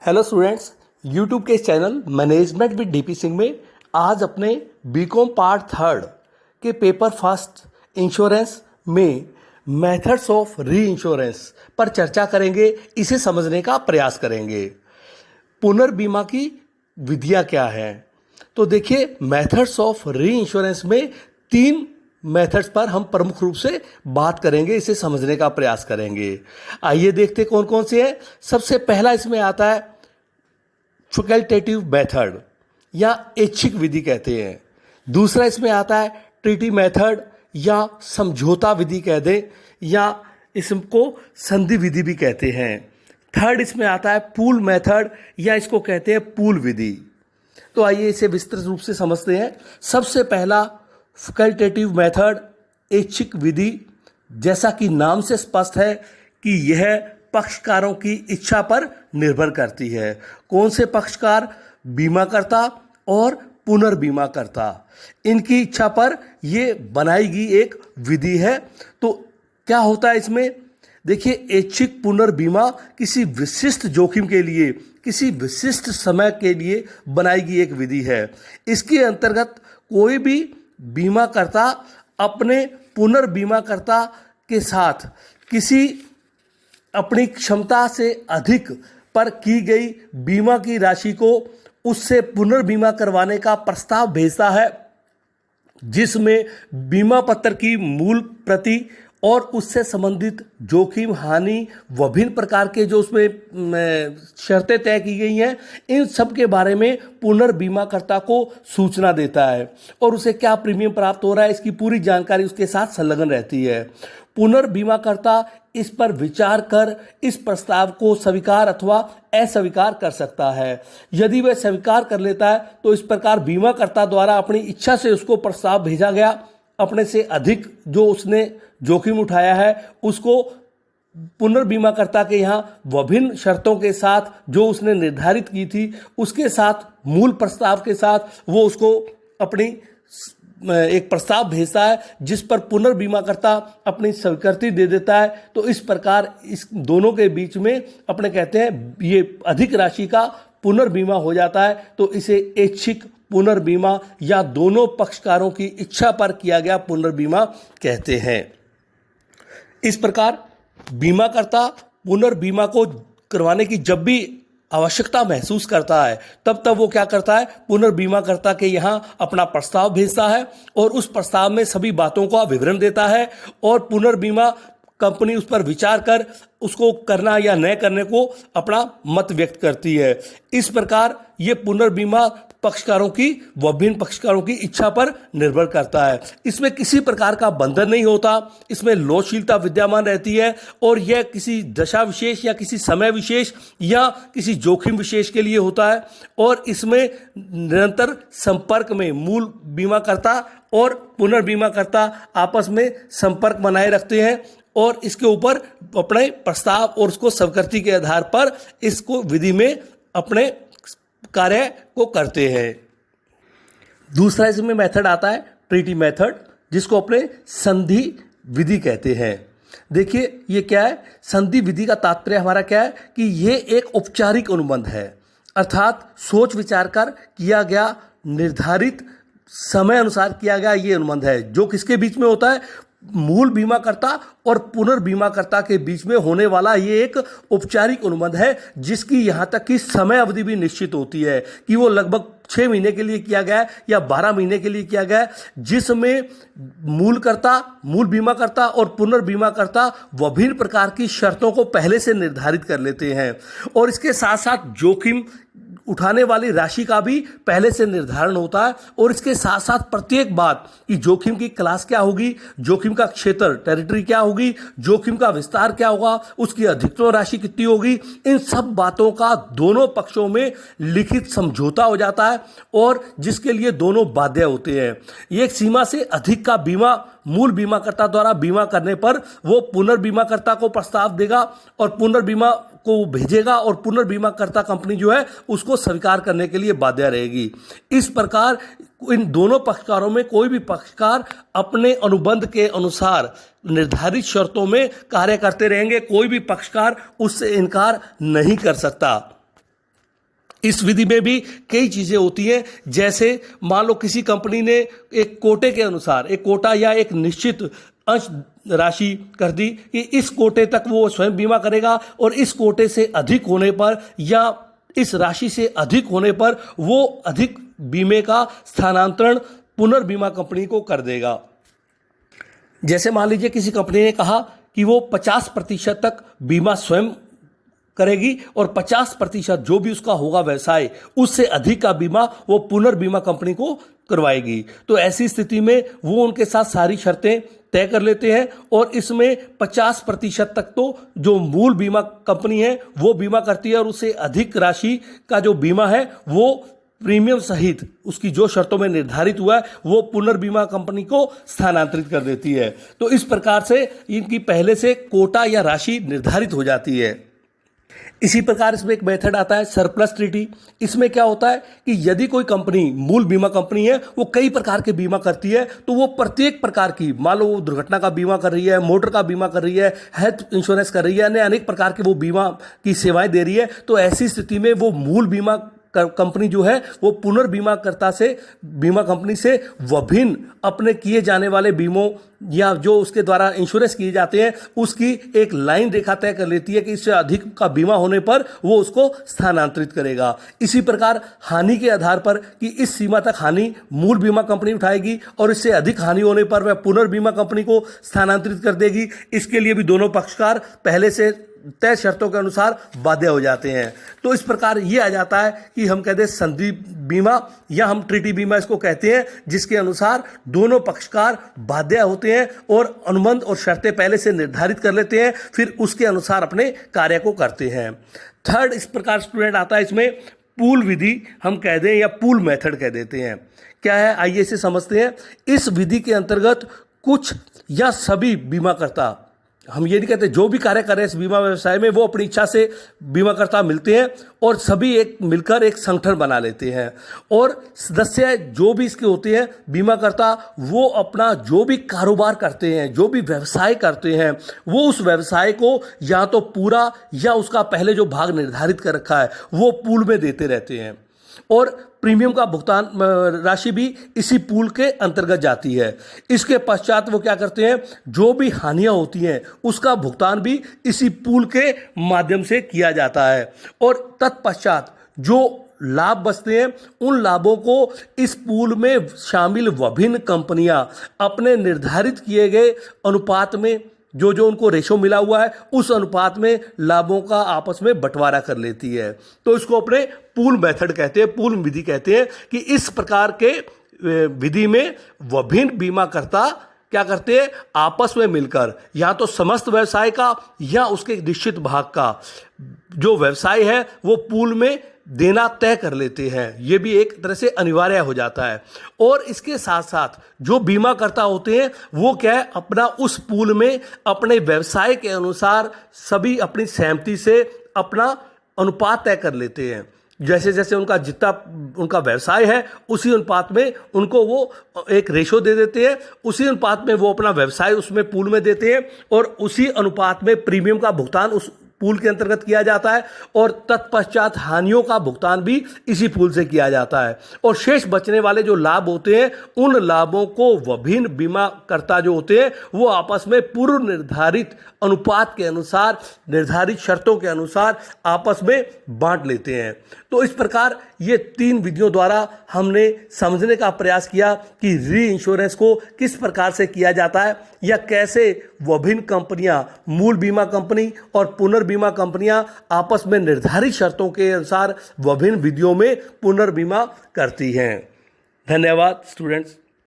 Hello students, YouTube के इस channel management with DP Singh में आज अपने बीकॉम पार्ट थर्ड के पेपर फर्स्ट इंश्योरेंस में मेथड्स ऑफ री इंश्योरेंस पर चर्चा करेंगे। इसे समझने का प्रयास करेंगे। पुनर्बीमा की विधियां क्या हैं? तो देखिए, मेथड्स ऑफ री इंश्योरेंस में तीन मेथड्स पर हम प्रमुख रूप से बात करेंगे, इसे समझने का प्रयास करेंगे। आइए देखते कौन कौन से हैं। सबसे पहला इसमें आता है फैकल्टेटिव मेथड या ऐच्छिक विधि कहते हैं। दूसरा इसमें आता है ट्रीटी मेथड या समझौता विधि कह दें, या इसको संधि विधि भी कहते हैं। थर्ड इसमें आता है पूल मेथड या इसको कहते हैं पूल विधि। तो आइए इसे विस्तृत रूप से समझते हैं। सबसे पहला फैकल्टेटिव मेथड, ऐच्छिक विधि। जैसा कि नाम से स्पष्ट है कि यह पक्षकारों की इच्छा पर निर्भर करती है। कौन से पक्षकार? बीमाकर्ता और पुनर्बीमाकर्ता। इनकी इच्छा पर यह बनाई गई एक विधि है। तो क्या होता है इसमें? देखिए, ऐच्छिक पुनर्बीमा किसी विशिष्ट जोखिम के लिए, किसी विशिष्ट समय के लिए बनाई गई एक विधि है। इसके अंतर्गत कोई भी बीमाकर्ता अपने पुनर्बीमाकर्ता के साथ किसी अपनी क्षमता से अधिक पर की गई बीमा की राशि को उससे पुनर्बीमा करवाने का प्रस्ताव भेजता है, जिसमें बीमा पत्र की मूल प्रति और उससे संबंधित जोखिम, हानि, विभिन्न प्रकार के जो उसमें शर्तें तय की गई हैं, इन सब के बारे में पुनर्बीमाकर्ता को सूचना देता है और उसे क्या प्रीमियम प्राप्त हो रहा है, इसकी पूरी जानकारी उसके साथ संलग्न रहती है। पुनर्बीमाकर्ता इस पर विचार कर इस प्रस्ताव को स्वीकार अथवा अस्वीकार कर सकता है। यदि वह स्वीकार कर लेता है तो इस प्रकार बीमाकर्ता द्वारा अपनी इच्छा से उसको प्रस्ताव भेजा गया अपने से अधिक जो उसने जोखिम उठाया है, उसको पुनर्बीमाकर्ता के यहाँ विभिन्न शर्तों के साथ जो उसने निर्धारित की थी, उसके साथ मूल प्रस्ताव के साथ वो उसको अपनी एक प्रस्ताव भेजता है, जिस पर पुनर्बीमाकर्ता अपनी स्वीकृति दे देता है। तो इस प्रकार इस दोनों के बीच में अपने कहते हैं ये अधिक राशि का पुनर्बीमा हो जाता है। तो इसे ऐच्छिक पुनर्बीमा या दोनों पक्षकारों की इच्छा पर किया गया पुनर्बीमा कहते हैं। इस प्रकार बीमाकर्ता पुनर्बीमा को करवाने की जब भी आवश्यकता महसूस करता है, तब वो क्या करता है? पुनर्बीमाकर्ता के यहाँ अपना प्रस्ताव भेजता है और उस प्रस्ताव में सभी बातों का विवरण देता है और पुनर्बीमा कंपनी उस पर विचार कर उसको करना या न करने को अपना मत व्यक्त करती है। इस प्रकार ये पुनर्बीमा विभिन्न पक्षकारों की इच्छा पर निर्भर करता है। इसमें किसी प्रकार का बंधन नहीं होता, इसमें लोचशीलता विद्यमान रहती है और यह किसी दशा विशेष या किसी समय विशेष या किसी जोखिम विशेष के लिए होता है और इसमें निरंतर संपर्क में मूल बीमाकर्ता और पुनर्बीमाकर्ता आपस में संपर्क बनाए रखते हैं और इसके ऊपर अपने प्रस्ताव और उसको स्वीकृति के आधार पर इसको विधि में अपने कार्य को करते हैं। दूसरा इसमें मेथड आता है ट्रीटी मेथड, जिसको अपने संधि विधि कहते हैं। देखिए, ये क्या है? संधि विधि का तात्पर्य हमारा क्या है कि ये एक औपचारिक अनुबंध है, अर्थात सोच विचार कर किया गया, निर्धारित समय अनुसार किया गया ये अनुबंध है, जो किसके बीच में होता है? मूल बीमाकर्ता और पुनर्बीमाकर्ता के बीच में होने वाला ये एक औपचारिक अनुबंध है, जिसकी यहाँ तक कि समय अवधि भी निश्चित होती है कि वो लगभग 6 महीने के लिए किया गया है या 12 महीने के लिए किया गया है, जिसमें मूल बीमाकर्ता और पुनर्बीमाकर्ता विभिन्न प्रकार की शर्तों को पहले से निर्धारित कर लेते हैं और इसके साथ साथ जोखिम उठाने वाली राशि का भी पहले से निर्धारण होता है और इसके साथ साथ प्रत्येक बात कि जोखिम की क्लास क्या होगी, जोखिम का क्षेत्र टेरिटरी क्या होगी, जोखिम का विस्तार क्या होगा, उसकी अधिकतम राशि कितनी होगी, इन सब बातों का दोनों पक्षों में लिखित समझौता हो जाता है और जिसके लिए दोनों बाध्य होते हैं। एक सीमा से अधिक का बीमा मूल बीमाकर्ता द्वारा बीमा करने पर वो पुनर्बीमाकर्ता को प्रस्ताव देगा और पुनर्बीमा को भेजेगा और पुनर्बीमाकर्ता कंपनी जो है उसको स्वीकार करने के लिए बाध्य रहेगी। इस प्रकार इन दोनों पक्षकारों में कोई भी पक्षकार अपने अनुबंध के अनुसार निर्धारित शर्तों में कार्य करते रहेंगे, कोई भी पक्षकार उससे इनकार नहीं कर सकता। इस विधि में भी कई चीजें होती हैं, जैसे मान लो किसी कंपनी ने एक कोटे के अनुसार एक कोटा या एक निश्चित अंश राशि कर दी कि इस कोटे तक वो स्वयं बीमा करेगा, और इस कोटे से अधिक होने पर या इस राशि से अधिक होने पर वो अधिक बीमे का स्थानांतरण पुनर्बीमा कंपनी को कर देगा। जैसे मान लीजिए किसी कंपनी ने कहा कि वो 50% तक बीमा स्वयं करेगी और 50% जो भी उसका होगा व्यवसाय, उससे अधिक का बीमा वो पुनर्बीमा कंपनी को करवाएगी। तो ऐसी स्थिति में वो उनके साथ सारी शर्तें तय कर लेते हैं, और इसमें 50% तक तो जो मूल बीमा कंपनी है वो बीमा करती है, और उससे अधिक राशि का जो बीमा है वो प्रीमियम सहित उसकी जो शर्तों में निर्धारित हुआ है वो पुनर्बीमा कंपनी को स्थानांतरित कर देती है। तो इस प्रकार से इनकी पहले से कोटा या राशि निर्धारित हो जाती है। इसी प्रकार इसमें एक मेथड आता है सरप्लस ट्रीटी। इसमें क्या होता है कि यदि कोई कंपनी मूल बीमा कंपनी है वो कई प्रकार के बीमा करती है, तो वो प्रत्येक प्रकार की, मान लो वो दुर्घटना का बीमा कर रही है, मोटर का बीमा कर रही है, हेल्थ इंश्योरेंस कर रही है, अन्य अनेक प्रकार के वो बीमा की सेवाएं दे रही है, तो ऐसी स्थिति में वो मूल बीमा कंपनी जो है वो पुनर्बीमाकर्ता से, बीमा कंपनी से विभिन्न अपने किए जाने वाले बीमों या जो उसके द्वारा इंश्योरेंस किए जाते हैं उसकी एक लाइन रेखा तय कर लेती है कि इससे अधिक का बीमा होने पर वो उसको स्थानांतरित करेगा। इसी प्रकार हानि के आधार पर कि इस सीमा तक हानि मूल बीमा कंपनी उठाएगी और इससे अधिक हानि होने पर वह पुनर्बीमा कंपनी को स्थानांतरित कर देगी। इसके लिए भी दोनों पक्षकार पहले से तय शर्तों के अनुसार बाध्य हो जाते हैं। तो इस प्रकार ये आ जाता है कि हम कहते हैं संधि बीमा या हम ट्रीटी बीमा इसको कहते हैं, जिसके अनुसार दोनों पक्षकार बाध्य होते हैं और अनुबंध और शर्तें पहले से निर्धारित कर लेते हैं, फिर उसके अनुसार अपने कार्य को करते हैं। थर्ड इस प्रकार स्टूडेंट आता है, इसमें पूल विधि हम कह दें या पूल मेथड कह देते हैं। क्या है आइए इसे समझते हैं। इस विधि के अंतर्गत कुछ या सभी बीमाकर्ता, हम ये नहीं कहते जो भी कार्य कर रहे हैं इस बीमा व्यवसाय में वो अपनी इच्छा से बीमाकर्ता मिलते हैं और सभी एक मिलकर एक संगठन बना लेते हैं, और सदस्य जो भी इसके होते हैं बीमाकर्ता वो अपना जो भी कारोबार करते हैं, जो भी व्यवसाय करते हैं, वो उस व्यवसाय को या तो पूरा या उसका पहले जो भाग निर्धारित कर रखा है वो पूल में देते रहते हैं, और प्रीमियम का भुगतान राशि भी इसी पूल के अंतर्गत जाती है। इसके पश्चात वो क्या करते हैं, जो भी हानियां होती हैं उसका भुगतान भी इसी पूल के माध्यम से किया जाता है, और तत्पश्चात जो लाभ बचते हैं उन लाभों को इस पूल में शामिल विभिन्न कंपनियां अपने निर्धारित किए गए अनुपात में जो जो उनको रेशो मिला हुआ है उस अनुपात में लाभों का आपस में बंटवारा कर लेती है। तो इसको अपने पूल मेथड कहते हैं, पूल विधि कहते हैं कि इस प्रकार के विधि में विभिन्न बीमाकर्ता क्या करते हैं, आपस में मिलकर या तो समस्त व्यवसाय का या उसके निश्चित भाग का जो व्यवसाय है वो पूल में देना तय कर लेते हैं। ये भी एक तरह से अनिवार्य हो जाता है। और इसके साथ साथ जो बीमाकर्ता होते हैं वो क्या है, अपना उस पूल में अपने व्यवसाय के अनुसार सभी अपनी सहमति से अपना अनुपात तय कर लेते हैं। जैसे जैसे उनका जितना उनका व्यवसाय है उसी अनुपात में उनको वो एक रेशो दे देते हैं, उसी अनुपात में वो अपना व्यवसाय उसमें पूल में देते हैं, और उसी अनुपात में प्रीमियम का भुगतान उस पूल के अंतर्गत किया जाता है, और तत्पश्चात हानियों का भुगतान भी इसी पूल से किया जाता है। और शेष बचने वाले जो लाभ होते हैं उन लाभों को विभिन्न बीमाकर्ता जो होते हैं वो आपस में पूर्व निर्धारित अनुपात के अनुसार, निर्धारित शर्तों के अनुसार आपस में बांट लेते हैं। तो इस प्रकार ये तीन विधियों द्वारा हमने समझने का प्रयास किया कि री इंश्योरेंस को किस प्रकार से किया जाता है, या कैसे विभिन्न कंपनियां, मूल बीमा कंपनी और पुनर्बीमा कंपनियां आपस में निर्धारित शर्तों के अनुसार विभिन्न विधियों में पुनर्बीमा करती हैं। धन्यवाद स्टूडेंट्स।